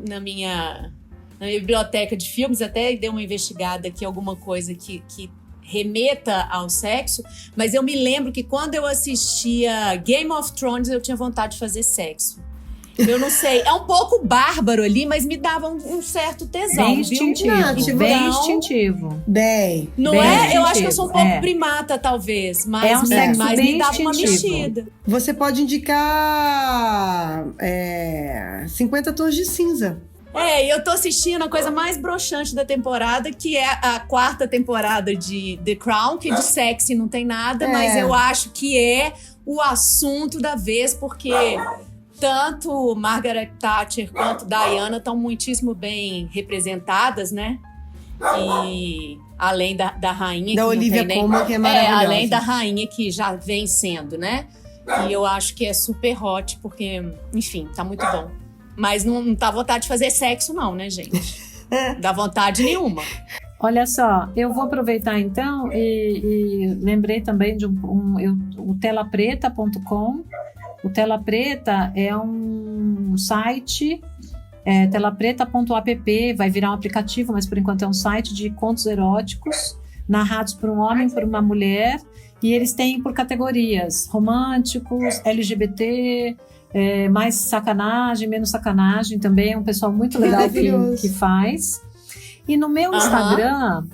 na minha biblioteca de filmes, até dei uma investigada aqui, alguma coisa que remeta ao sexo, mas eu me lembro que quando eu assistia Game of Thrones, eu tinha vontade de fazer sexo. Eu não sei, é um pouco bárbaro ali, mas me dava um certo tesão. Bem instintivo, bem instintivo. Não bem é? instintivo. Eu acho que eu sou um pouco primata, talvez, mas, um sexo mas bem me dava uma instintivo. mexida. Você pode indicar 50 Tons de Cinza. Eu tô assistindo a coisa mais broxante da temporada, que é a 4ª temporada de The Crown, que de sexy não tem nada, mas eu acho que é o assunto da vez, porque tanto Margaret Thatcher quanto Diana estão muitíssimo bem representadas, né? E além da rainha... Da Olivia Colman, que é maravilhosa. Além da rainha que já vem sendo, né? E eu acho que é super hot, porque, enfim, tá muito bom. Mas não tá vontade de fazer sexo não, né, gente? Dá vontade nenhuma. Olha só, eu vou aproveitar então e lembrei também de o telapreta.com. O Tela Preta é um site, telapreta.app, vai virar um aplicativo, mas por enquanto é um site de contos eróticos, narrados por um homem, por uma mulher, e eles têm por categorias: românticos, LGBT, mais sacanagem, menos sacanagem, também é um pessoal muito legal que faz. E no meu Instagram,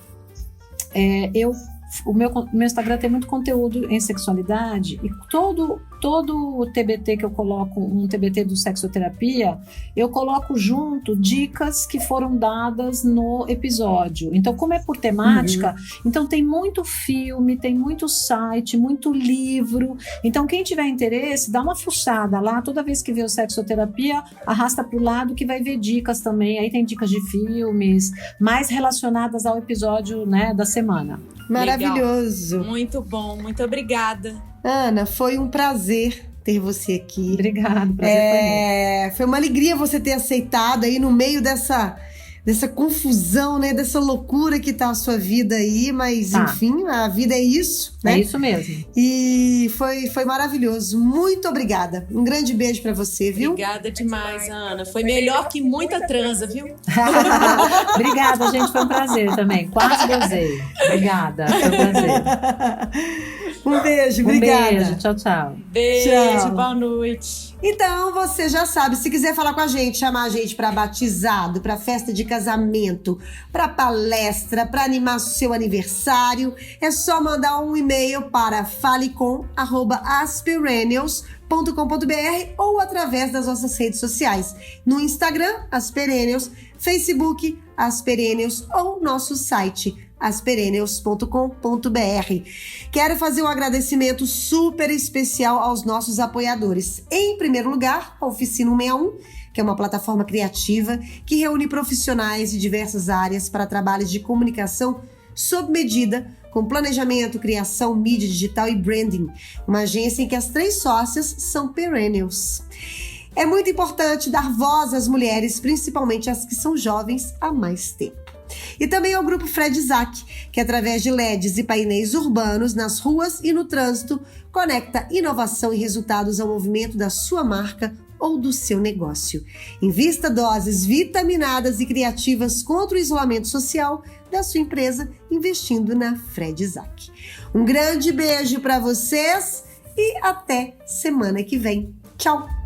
o meu Instagram tem muito conteúdo em sexualidade, e todo todo o TBT que eu coloco, um TBT do Sexoterapia, eu coloco junto dicas que foram dadas no episódio. Então, como é por temática, então tem muito filme, tem muito site, muito livro. Então, quem tiver interesse, dá uma fuçada lá. Toda vez que vê o Sexoterapia, arrasta pro lado que vai ver dicas também. Aí tem dicas de filmes, mais relacionadas ao episódio, né, da semana. Maravilhoso. Legal. Muito bom, muito obrigada. Ana, foi um prazer ter você aqui. Obrigada, prazer foi uma alegria você ter aceitado aí no meio dessa confusão, né? Dessa loucura que tá a sua vida aí, mas enfim, a vida é isso, né? É isso mesmo. E foi maravilhoso. Muito obrigada. Um grande beijo pra você, viu? Obrigada demais, Ana. Foi melhor que muita transa, viu? Obrigada, gente. Foi um prazer também. Quase gozei. Obrigada. Foi um prazer. Um beijo, obrigada. Um beijo. Tchau, tchau. Beijo, tchau. Boa noite. Então, você já sabe, se quiser falar com a gente, chamar a gente para batizado, para festa de casamento, para palestra, para animar seu aniversário, é só mandar um e-mail para falecom@asperennials.com.br ou através das nossas redes sociais. No Instagram, Asperennials, Facebook, Asperennials ou nosso site asperennials.com.br. Quero fazer um agradecimento super especial aos nossos apoiadores. Em primeiro lugar, a Oficina 161, que é uma plataforma criativa que reúne profissionais de diversas áreas para trabalhos de comunicação sob medida, com planejamento, criação, mídia digital e branding. Uma agência em que as 3 sócias são perennials. É muito importante dar voz às mulheres, principalmente as que são jovens há mais tempo. E também ao Grupo Fred Isaac, que através de LEDs e painéis urbanos nas ruas e no trânsito, conecta inovação e resultados ao movimento da sua marca ou do seu negócio. Invista doses vitaminadas e criativas contra o isolamento social da sua empresa, investindo na Fred Isaac. Um grande beijo para vocês e até semana que vem. Tchau!